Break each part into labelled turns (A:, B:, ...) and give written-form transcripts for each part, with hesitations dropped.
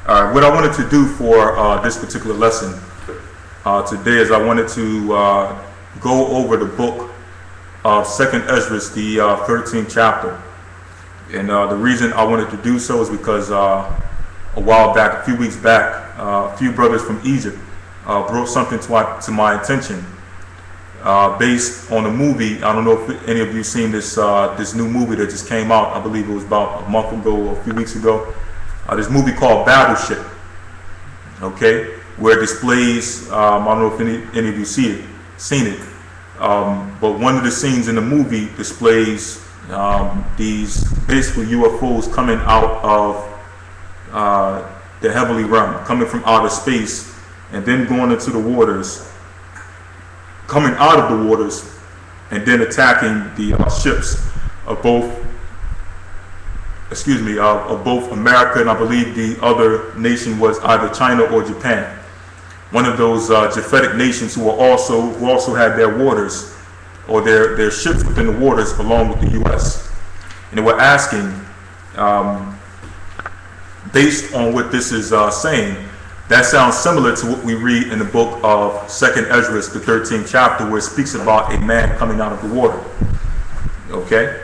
A: What I wanted to do for this particular lesson today is I wanted to go over the book of 2nd Ezra, the 13th chapter. And the reason I wanted to do so is because a while back, a few weeks back, a few brothers from Egypt brought something to my attention based on a movie. I don't know if any of you seen this this new movie that just came out. I believe it was about a month ago or a few weeks ago. This movie called Battleship, okay, where it displays, I don't know if any of you seen it, but one of the scenes in the movie displays these basically UFOs coming out of the heavenly realm, coming from outer space, and then going into the waters, coming out of the waters, and then attacking the ships of both America, and I believe the other nation was either China or Japan. One of those Japhetic nations who also had their waters, or their ships within the waters along with the U.S. And they were asking, based on what this is saying, that sounds similar to what we read in the book of 2nd Ezra, the 13th chapter, where it speaks about a man coming out of the water. Okay?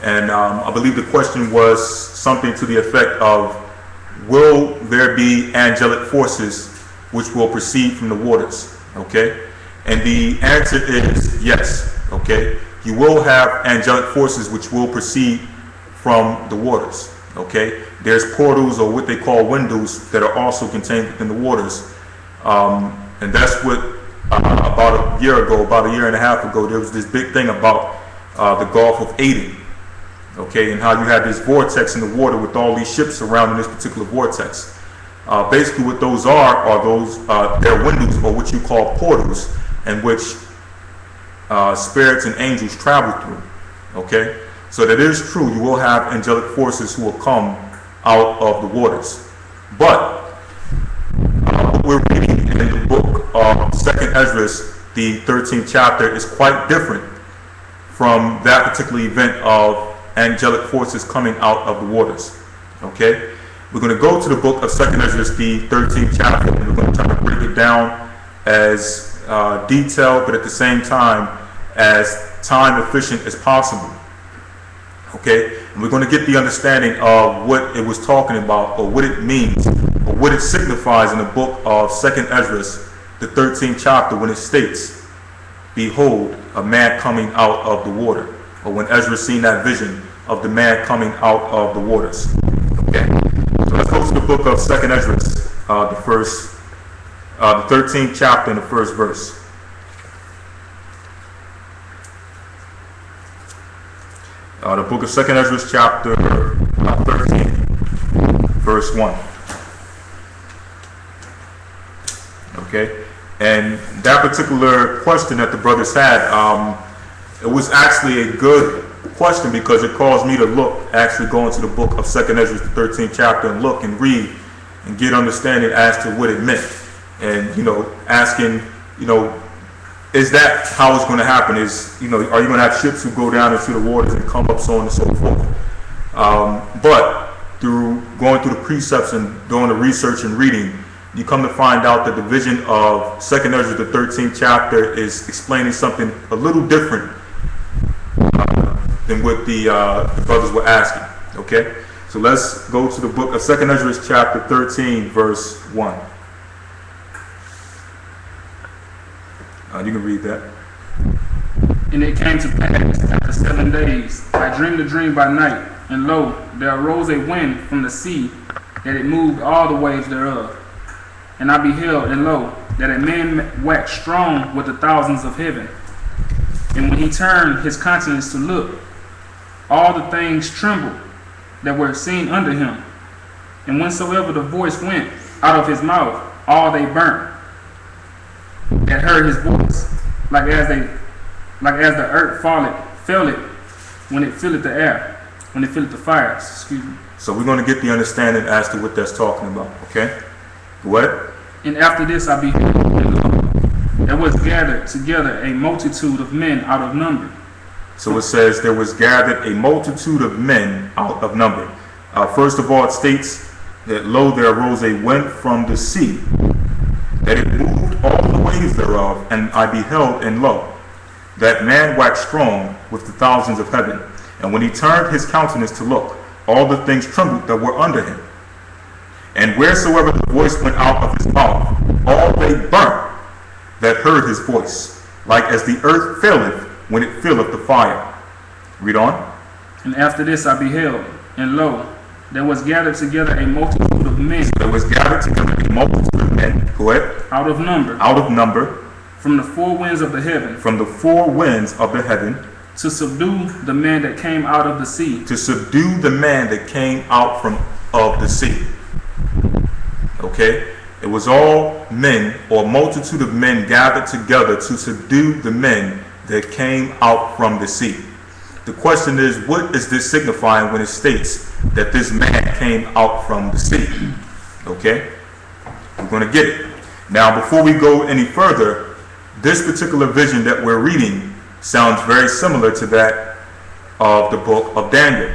A: And I believe the question was something to the effect of, will there be angelic forces which will proceed from the waters? Okay? And the answer is yes. Okay? You will have angelic forces which will proceed from the waters. Okay? There's portals, or what they call windows, that are also contained within the waters. And that's what about a year and a half ago, there was this big thing about the Gulf of Aden. Okay, and how you have this vortex in the water with all these ships surrounding this particular vortex. Basically what those are those, they're windows, or what you call portals, in which spirits and angels travel through. Okay, so that is true, you will have angelic forces who will come out of the waters. But what we're reading in the book of 2nd Ezra, the 13th chapter, is quite different from that particular event of angelic forces coming out of the waters. Okay, we're going to go to the book of 2nd Ezra, the 13th chapter, and we're going to try to break it down as detailed, but at the same time as time efficient as possible. Okay, and we're going to get the understanding of what it was talking about, or what it means, or what it signifies in the book of 2nd Ezra, the 13th chapter, when it states, "Behold, a man coming out of the water," or when Ezra seen that vision of the man coming out of the waters. Okay, so let's go to the book of 2nd Ezra, the 13th chapter and the first verse. The book of 2nd Ezra, chapter 13, verse 1. Okay, and that particular question that the brothers had, it was actually a good question, because it caused me to go into the book of 2nd Ezra, the 13th chapter, and look and read and get understanding as to what it meant. And, asking, is that how it's going to happen? Are you going to have ships who go down into the waters and come up, so on and so forth? But through going through the precepts and doing the research and reading, you come to find out that the vision of 2nd Ezra, the 13th chapter, is explaining something a little different than what the brothers were asking. Okay, so let's go to the book of 2nd Ezra, chapter 13, verse 1. You can read that.
B: And it came to pass, after 7 days, I dreamed a dream by night, and lo, there arose a wind from the sea, that it moved all the waves thereof. And I beheld, and lo, that a man waxed strong with the thousands of heaven. And when he turned his countenance to look, all the things trembled that were seen under him. And whensoever the voice went out of his mouth, all they burnt that heard his voice, like as the earth fell it when it filleth the air, when it filleth the fires. Excuse me.
A: So we're going to get the understanding as to what that's talking about. Okay, what?
B: And after this I beheld, and lo, there was gathered together a multitude of men out of number.
A: So it says there was gathered a multitude of men out of number. First of all, it states that lo, there arose a wind from the sea, that it moved all the waves thereof, and I beheld, and lo, that man waxed strong with the thousands of heaven. And when he turned his countenance to look, all the things trembled that were under him. And wheresoever the voice went out of his mouth, all they burnt that heard his voice, like as the earth faileth when it filleth the fire. Read on.
B: And after this I beheld, and lo, there was gathered together a multitude of men.
A: There was gathered together a multitude of men, go ahead,
B: Out of number, from the four winds of the heaven,
A: from the four winds of the heaven,
B: to subdue the man that came out of the sea.
A: to subdue the man that came out of the sea. Okay? It was all men, or multitude of men gathered together to subdue the men that came out from the sea. The question is, what is this signifying when it states that this man came out from the sea? Okay? We're going to get it. Now, before we go any further, this particular vision that we're reading sounds very similar to that of the book of Daniel.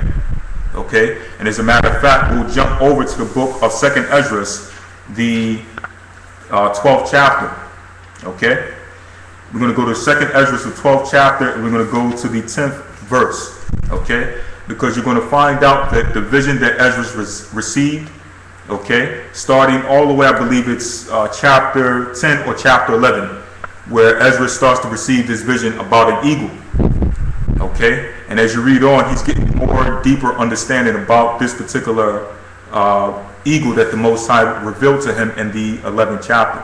A: Okay? And as a matter of fact, we'll jump over to the book of 2nd Esdras, the 12th chapter. Okay? We're going to go to 2nd Esdras, the 12th chapter, and we're going to go to the 10th verse. Okay? Because you're going to find out that the vision that Esdras received, okay, starting all the way, I believe it's chapter 10 or chapter 11, where Ezra starts to receive this vision about an eagle. Okay? And as you read on, he's getting more deeper understanding about this particular eagle that the Most High revealed to him in the 11th chapter.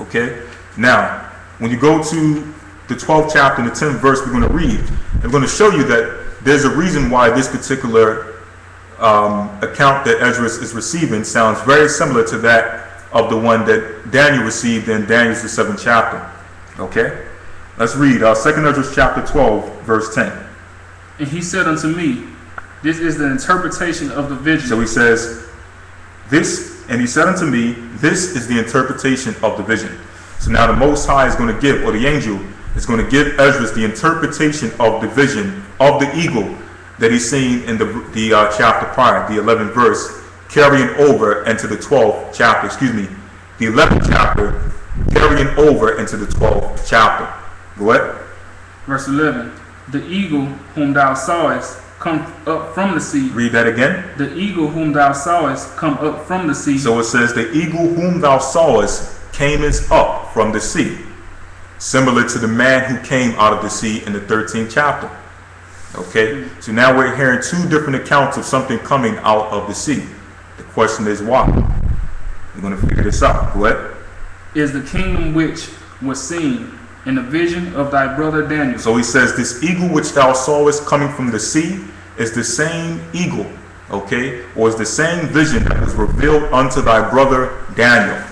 A: Okay? Now, when you go to the 12th chapter and the 10th verse, we're going to read. I'm going to show you that there's a reason why this particular account that Ezra is receiving sounds very similar to that of the one that Daniel received in Daniel's the 7th chapter. Okay? Let's read 2nd Ezra chapter 12, verse 10.
B: And he said unto me, this is the interpretation of the vision.
A: So he says, and he said unto me, this is the interpretation of the vision. So now the Most High is going to give, or the angel is going to give Ezra the interpretation of the vision of the eagle that he's seen in the chapter prior, the 11th verse, carrying over into the 12th chapter, the 11th chapter, carrying over into the 12th chapter. Go ahead.
B: Verse 11. The eagle whom thou sawest come up from the sea.
A: Read that again.
B: The eagle whom thou sawest come up from the sea.
A: So it says, the eagle whom thou sawest came up from the sea. Similar to the man who came out of the sea in the 13th chapter. Okay, so now we're hearing two different accounts of something coming out of the sea. The question is why? We're going to figure this out. Go ahead.
B: Is the kingdom which was seen in the vision of thy brother Daniel.
A: So he says, this eagle which thou sawest coming from the sea is the same eagle, okay, or is the same vision that was revealed unto thy brother Daniel.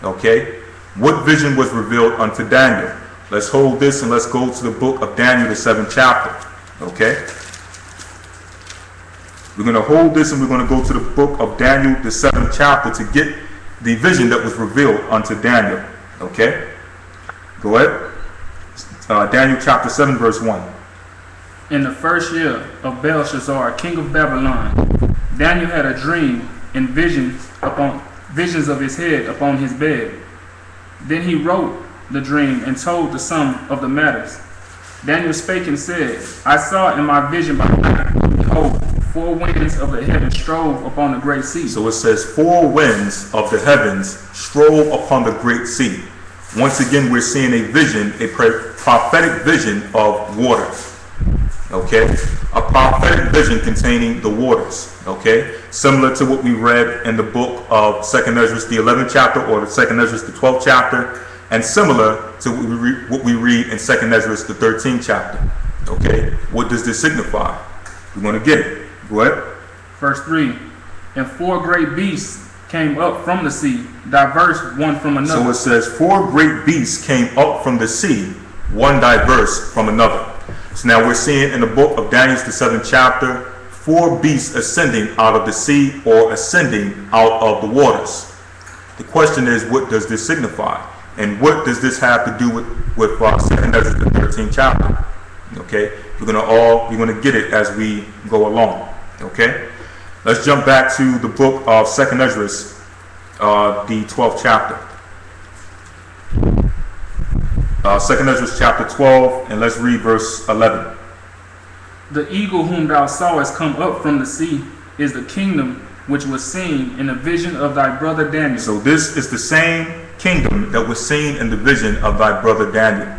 A: Okay, what vision was revealed unto Daniel? Let's hold this and let's go to the book of Daniel, the 7th chapter. Okay, we're going to hold this and we're going to go to the book of Daniel, the 7th chapter, to get the vision that was revealed unto Daniel. Okay, go ahead. Daniel chapter 7 verse 1.
B: In the first year of Belshazzar, king of Babylon, Daniel had a dream and visions of his head upon his bed. Then he wrote the dream and told the sum of the matters. Daniel spake and said, I saw in my vision by night, behold, 4 winds of the heaven strove upon the great sea.
A: So it says 4 winds of the heavens strove upon the great sea. Once again, we're seeing a vision, a prophetic vision of waters. Okay, a prophetic vision containing the waters. Okay, similar to what we read in the book of 2nd Esdras, the 11th chapter, or the 2nd Esdras, the 12th chapter, and similar to what we read in 2nd Esdras, the 13th chapter. Okay, what does this signify? We're going to get it. Go ahead.
B: Verse 3. And 4 great beasts came up from the sea, diverse one from another.
A: So it says 4 great beasts came up from the sea, one diverse from another. So now we're seeing in the book of Daniel, the 7th chapter, 4 beasts ascending out of the sea or ascending out of the waters. The question is, what does this signify? And what does this have to do with 2nd Esdras, the 13th chapter? Okay, we're going to get it as we go along. Okay, Let's jump back to the book of 2nd Esdras, the 12th chapter. 2nd Esdras chapter 12, and let's read verse 11.
B: The eagle whom thou sawest come up from the sea is the kingdom which was seen in the vision of thy brother Daniel.
A: So this is the same kingdom that was seen in the vision of thy brother Daniel.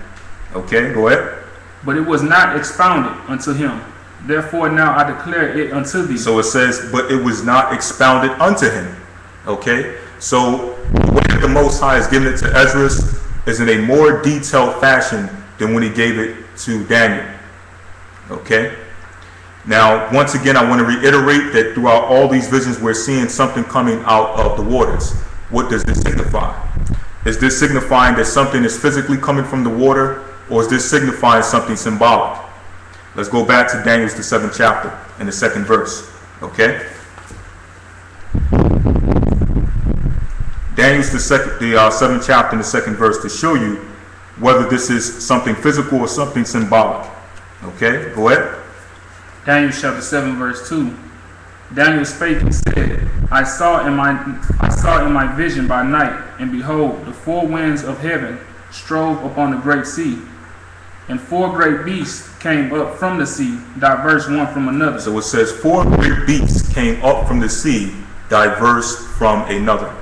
A: Okay, go ahead.
B: But it was not expounded unto him. Therefore now I declare it unto thee.
A: So it says, but it was not expounded unto him. Okay, so the way that the Most High has given it to Esdras is in a more detailed fashion than when he gave it to Daniel. Okay, now once again I want to reiterate that throughout all these visions we're seeing something coming out of the waters. What does this signify? Is this signifying that something is physically coming from the water, or is this signifying something symbolic? Let's go back to Daniel's the 7th chapter and the 2nd verse. Okay, Daniel's the 7th chapter and the 2nd verse, to show you whether this is something physical or something symbolic. Okay, go ahead.
B: Daniel chapter 7 verse 2. Daniel spake and said, I saw in my vision by night, and behold, the four winds of heaven strove upon the great sea, and four great beasts came up from the sea, diverse one from another.
A: So it says 4 great beasts came up from the sea, diverse from another.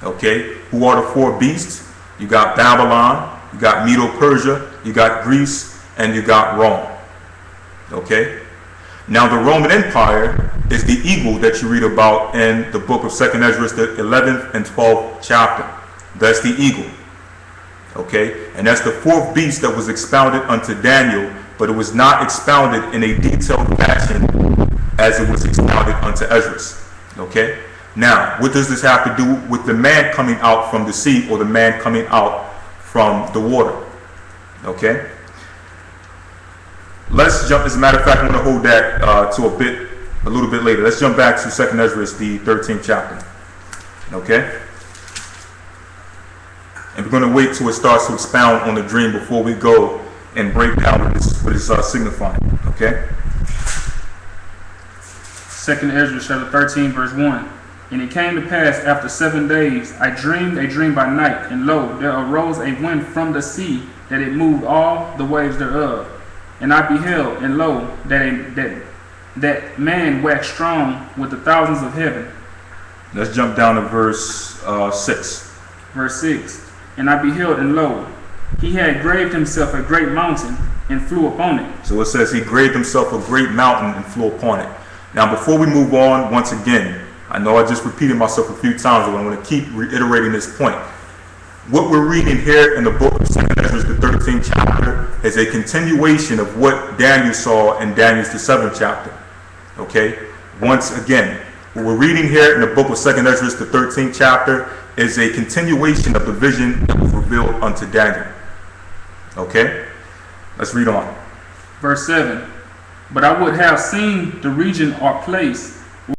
A: Okay, who are the 4 beasts? You got Babylon, you got Medo-Persia, you got Greece, and you got Rome. Okay, now the Roman Empire is the eagle that you read about in the book of 2nd Esdras, the 11th and 12th chapter. That's the eagle. Okay, and that's the 4th beast that was expounded unto Daniel, but it was not expounded in a detailed fashion as it was expounded unto Esdras. Okay, now what does this have to do with the man coming out from the sea, or the man coming out from the water? Okay, let's jump. As a matter of fact, I'm going to hold that to a little bit later. Let's jump back to 2nd Esdras, the 13th chapter. Okay, and we're going to wait till it starts to expound on the dream before we go and break down what it's signifying. Okay,
B: 2nd Esdras chapter 13 verse 1. And it came to pass after 7 days, I dreamed a dream by night, and lo, there arose a wind from the sea, that it moved all the waves thereof. And I beheld, and lo, that man waxed strong with the thousands of heaven.
A: let's jump down to verse 6.
B: Verse 6. And I beheld, and lo, he had graved himself a great mountain, and flew upon it.
A: So it says he graved himself a great mountain and flew upon it. Now before we move on, once again, I know I just repeated myself a few times, but I'm going to keep reiterating this point. What we're reading here in the book of 2nd Esdras, the 13th chapter, is a continuation of what Daniel saw in Daniel's the 7th chapter. Okay? Once again, what we're reading here in the book of 2nd Esdras, the 13th chapter, is a continuation of the vision that was revealed unto Daniel. Okay? Let's read on.
B: Verse 7. But I would have seen the region or place